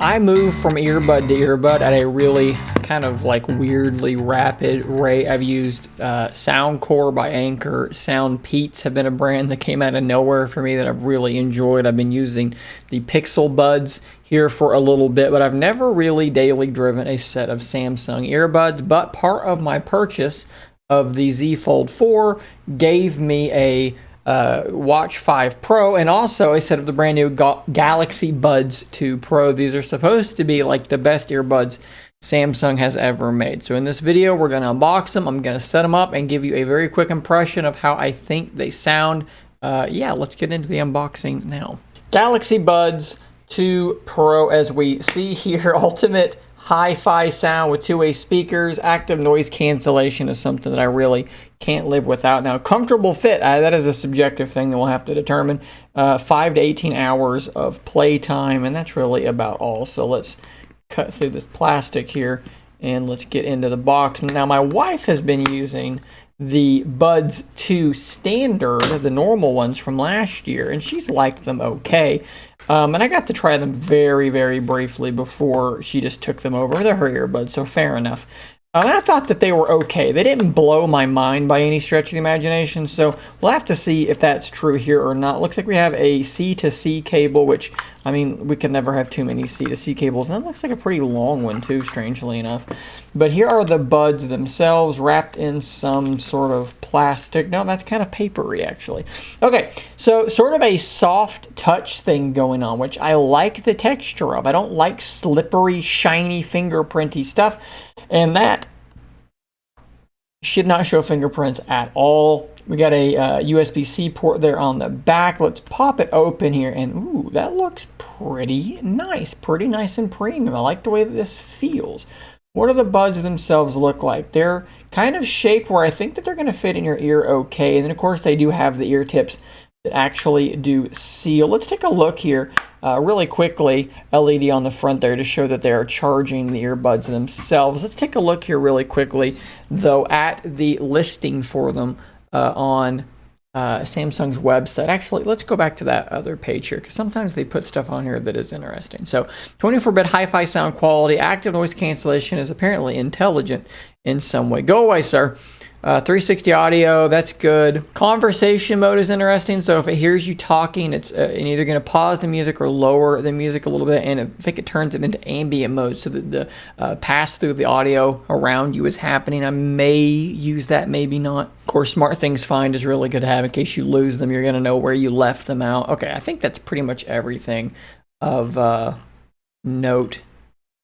I move from earbud to earbud at a really kind of like weirdly rapid rate. I've used Soundcore by Anchor. Sound Peats have been a brand that came out of nowhere for me that I've really enjoyed. I've been using the Pixel Buds here for a little bit, but I've never really daily driven a set of Samsung earbuds. But part of my purchase of the Z Fold 4 gave me a Watch 5 Pro and also a set of the brand new Galaxy Buds 2 Pro. These are supposed to be like the best earbuds Samsung has ever made. So in this video, we're going to unbox them. I'm going to set them up and give you a very quick impression of how I think they sound. Yeah, let's get into the unboxing now. Galaxy Buds 2 Pro, as we see here, ultimate hi-fi sound with two-way speakers. Active noise cancellation is something that I really can't live without. Now, comfortable fit, that is a subjective thing that we'll have to determine. 5 to 18 hours of playtime, and that's really about all. So let's cut through this plastic here, and let's get into the box. Now, my wife has been using the Buds 2 Standard, the normal ones from last year, and she's liked them okay. And I got to try them very, very briefly before she just took them over to her earbuds, so fair enough. And I thought that they were okay. They didn't blow my mind by any stretch of the imagination, so we'll have to see if that's true here or not. Looks like we have a C to C cable, which, I mean, we can never have too many C to C cables. And that looks like a pretty long one, too, strangely enough. But here are the buds themselves, wrapped in some sort of plastic. No, that's kind of papery, actually. Okay, so sort of a soft touch thing going on, which I like the texture of. I don't like slippery, shiny, fingerprinty stuff. And that should not show fingerprints at all. We got a USB-C port there on the back. Let's pop it open here, and ooh, that looks pretty nice and premium. I like the way that this feels. What do the buds themselves look like? They're kind of shaped where I think that they're going to fit in your ear okay, and then of course they do have the ear tips that actually do seal. Let's take a look here really quickly. LED on the front there to show that they are charging the earbuds themselves. Let's take a look here really quickly, though, at the listing for them on Samsung's website. Actually, let's go back to that other page here, because sometimes they put stuff on here that is interesting. So 24-bit hi-fi sound quality, active noise cancellation is apparently intelligent in some way. Go away, sir. 360 audio, that's good. Conversation mode is interesting. So if it hears you talking, it's either going to pause the music or lower the music a little bit. And I think it turns it into ambient mode so that the pass-through of the audio around you is happening. I may use that, maybe not. Of course, Smart Things Find is really good to have in case you lose them. You're going to know where you left them out. Okay, I think that's pretty much everything of note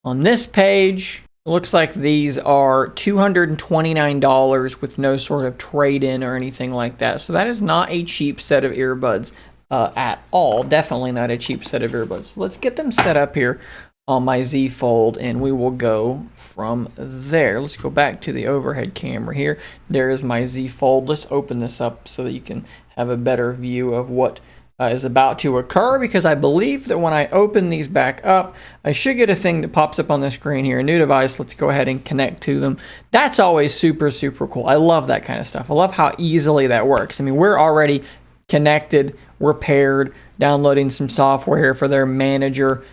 on this page. It looks like these are $229 with no sort of trade-in or anything like that. So that is not a cheap set of earbuds at all. Definitely not a cheap set of earbuds. Let's get them set up here on my Z Fold, and we will go from there. Let's go back to the overhead camera here. There is my Z Fold. Let's open this up so that you can have a better view of what is about to occur, because I believe that when I open these back up, I should get a thing that pops up on the screen here. A new device. Let's go ahead and connect to them. That's always super, super cool. I love that kind of stuff. I love how easily that works. I mean, we're already connected, we're paired, downloading some software here for their manager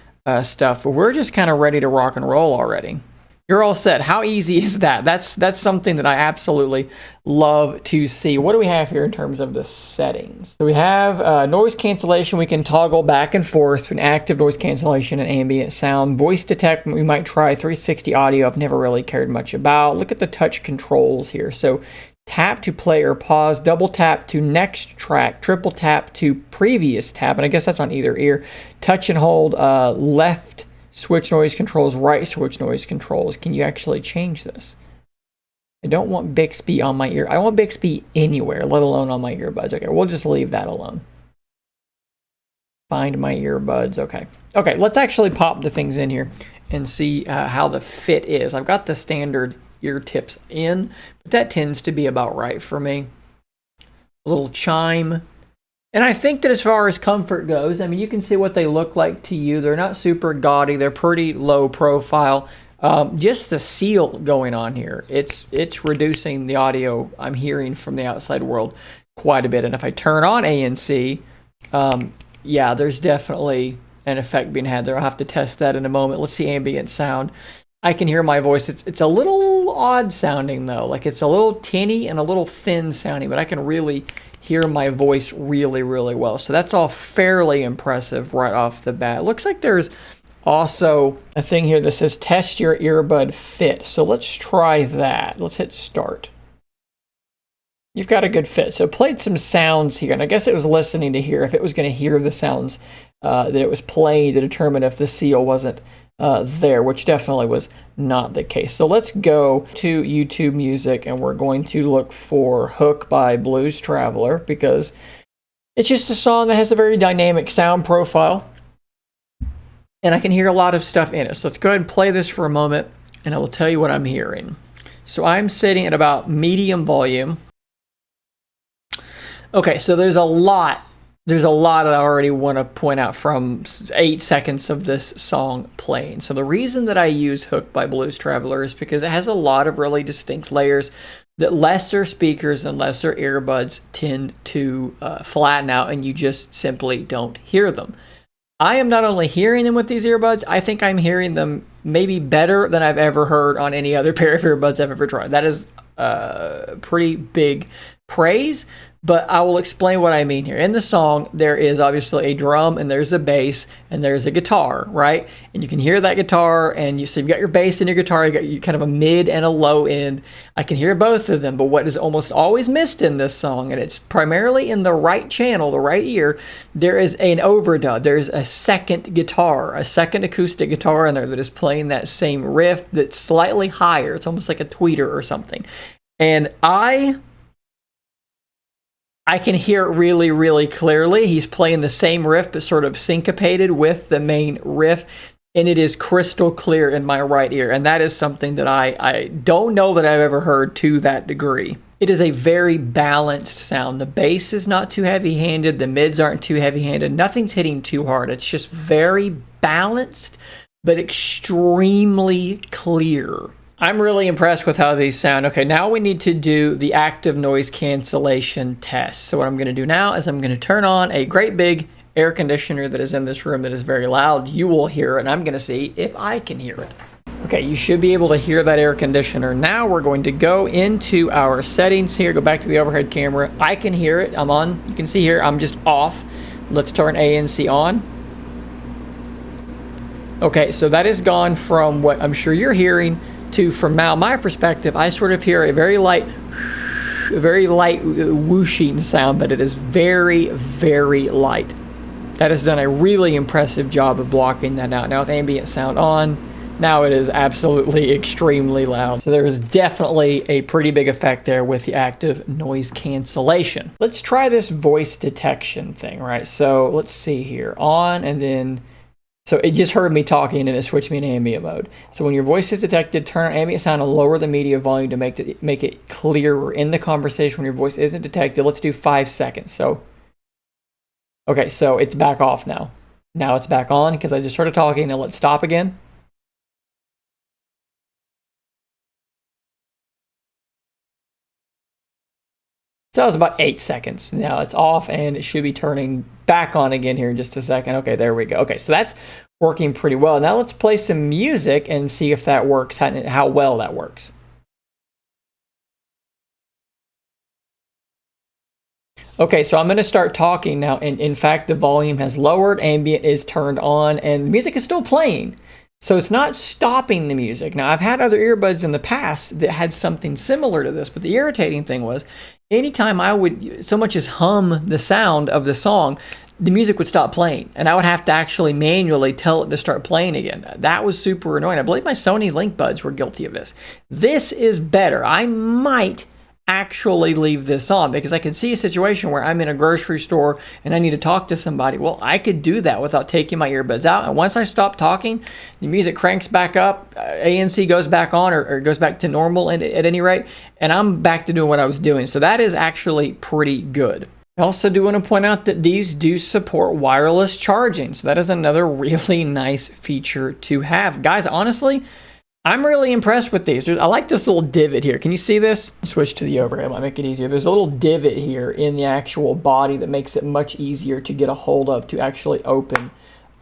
stuff, but we're just kind of ready to rock and roll already. You're all set. How easy is that? That's something that I absolutely love to see. What do we have here in terms of the settings? So we have noise cancellation. We can toggle back and forth between active noise cancellation and ambient sound. Voice detect, we might try. 360 audio, I've never really cared much about. Look at the touch controls here. So tap to play or pause, double tap to next track, triple tap to previous tap, and I guess that's on either ear. Touch and hold left switch noise controls, right switch noise controls. Can you actually change this? I don't want Bixby on my ear. I want Bixby anywhere, let alone on my earbuds. Okay, we'll just leave that alone. Find my earbuds. Okay. Okay, let's actually pop the things in here and see how the fit is. I've got the standard ear tips in, but that tends to be about right for me. A little chime. And I think that as far as comfort goes, I mean, you can see what they look like to you. They're not super gaudy. They're pretty low profile. Just the seal going on here, it's reducing the audio I'm hearing from the outside world quite a bit. And if I turn on ANC, yeah, there's definitely an effect being had there. I'll have to test that in a moment. Let's see ambient sound. I can hear my voice. It's a little odd sounding though. Like it's a little tinny and a little thin sounding, but I can really hear my voice really, really well. So that's all fairly impressive right off the bat. It looks like there's also a thing here that says test your earbud fit. So let's try that. Let's hit start. You've got a good fit. So it played some sounds here, and I guess it was listening to hear if it was going to hear the sounds that it was playing to determine if the seal wasn't there, which definitely was not the case. So let's go to YouTube Music, and we're going to look for Hook by Blues Traveler, because it's just a song that has a very dynamic sound profile, and I can hear a lot of stuff in it. So let's go ahead and play this for a moment, and I will tell you what I'm hearing. So I'm sitting at about medium volume. Okay, so there's a lot that I already want to point out from 8 seconds of this song playing. So the reason that I use Hook by Blues Traveler is because it has a lot of really distinct layers that lesser speakers and lesser earbuds tend to flatten out, and you just simply don't hear them. I am not only hearing them with these earbuds, I think I'm hearing them maybe better than I've ever heard on any other pair of earbuds I've ever tried. That is pretty big praise. But I will explain what I mean here. In the song, there is obviously a drum, and there's a bass, and there's a guitar, right? And you can hear that guitar, and so you've got your bass and your guitar, you got kind of a mid and a low end. I can hear both of them, but what is almost always missed in this song, and it's primarily in the right channel, the right ear, there is an overdub. There's a second guitar, a second acoustic guitar in there that is playing that same riff that's slightly higher. It's almost like a tweeter or something. And I can hear it really, really clearly. He's playing the same riff, but sort of syncopated with the main riff, and it is crystal clear in my right ear, and that is something that I don't know that I've ever heard to that degree. It is a very balanced sound. The bass is not too heavy-handed, the mids aren't too heavy-handed, nothing's hitting too hard. It's just very balanced, but extremely clear. I'm really impressed with how these sound. Okay, now we need to do the active noise cancellation test. So what I'm going to do now is I'm going to turn on a great big air conditioner that is in this room that is very loud. You will hear it, and I'm going to see if I can hear it. Okay, you should be able to hear that air conditioner. Now we're going to go into our settings here, go back to the overhead camera. I can hear it. I'm on. You can see here I'm just off. Let's turn ANC on. Okay, so that is gone from what I'm sure you're hearing to, from now my perspective, I sort of hear a very light whooshing sound, but it is very, very light. That has done a really impressive job of blocking that out. Now with ambient sound on, now it is absolutely extremely loud. So there is definitely a pretty big effect there with the active noise cancellation. Let's try this voice detection thing, right? So let's see here, on, and then so it just heard me talking, and it switched me into ambient mode. So when your voice is detected, turn on ambient sound and lower the media volume to make it clearer in the conversation when your voice isn't detected. Let's do 5 seconds. So, okay, so it's back off now. Now it's back on because I just started talking. Now let's stop again. So that was about 8 seconds. Now it's off, and it should be turning back on again here in just a second. Okay, there we go. Okay, so that's working pretty well. Now let's play some music and see if that works, how well that works. Okay, so I'm going to start talking now, and in fact, the volume has lowered, ambient is turned on, and music is still playing. So it's not stopping the music. Now, I've had other earbuds in the past that had something similar to this, but the irritating thing was anytime I would so much as hum the sound of the song, the music would stop playing, and I would have to actually manually tell it to start playing again. That was super annoying. I believe my Sony Link buds were guilty of this. This is better. I might actually leave this on because I can see a situation where I'm in a grocery store and I need to talk to somebody. Well, I could do that without taking my earbuds out, and once I stop talking, the music cranks back up, ANC goes back on, or goes back to normal at any rate, and I'm back to doing what I was doing. So that is actually pretty good. I also do want to point out that these do support wireless charging, so that is another really nice feature to have. Guys, honestly, I'm really impressed with these. I like this little divot here. Can you see this? Switch to the overhead, might make it easier. There's a little divot here in the actual body that makes it much easier to get a hold of to actually open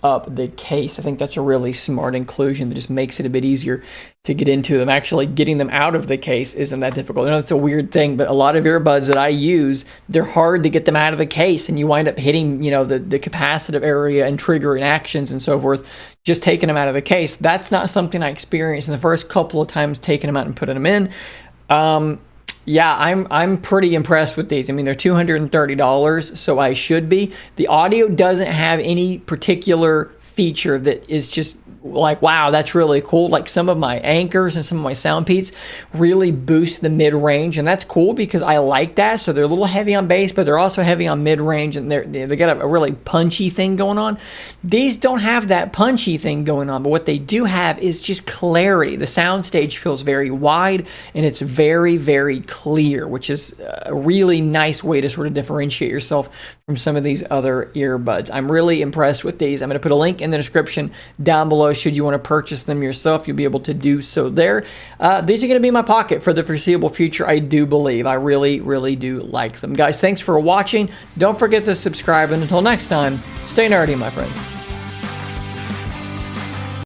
up the case. I think that's a really smart inclusion that just makes it a bit easier to get into them. Actually, getting them out of the case isn't that difficult. I know it's a weird thing, but a lot of earbuds that I use, they're hard to get them out of the case, and you wind up hitting, the capacitive area and triggering actions and so forth, just taking them out of the case. That's not something I experienced in the first couple of times taking them out and putting them in. Yeah, I'm pretty impressed with these. I mean, they're $230, so I should be. The audio doesn't have any particular feature that is just like, wow, that's really cool. Like some of my anchors and some of my sound peats really boost the mid-range, and that's cool because I like that. So they're a little heavy on bass, but they're also heavy on mid-range, and they got a really punchy thing going on. These don't have that punchy thing going on, but what they do have is just clarity. The sound stage feels very wide, and it's very, very clear, which is a really nice way to sort of differentiate yourself from some of these other earbuds. I'm really impressed with these. I'm going to put a link in the description down below. Should you want to purchase them yourself, you'll be able to do so there. These are going to be in my pocket for the foreseeable future, I do believe. I really, really do like them. Guys, thanks for watching. Don't forget to subscribe, and until next time, stay nerdy, my friends.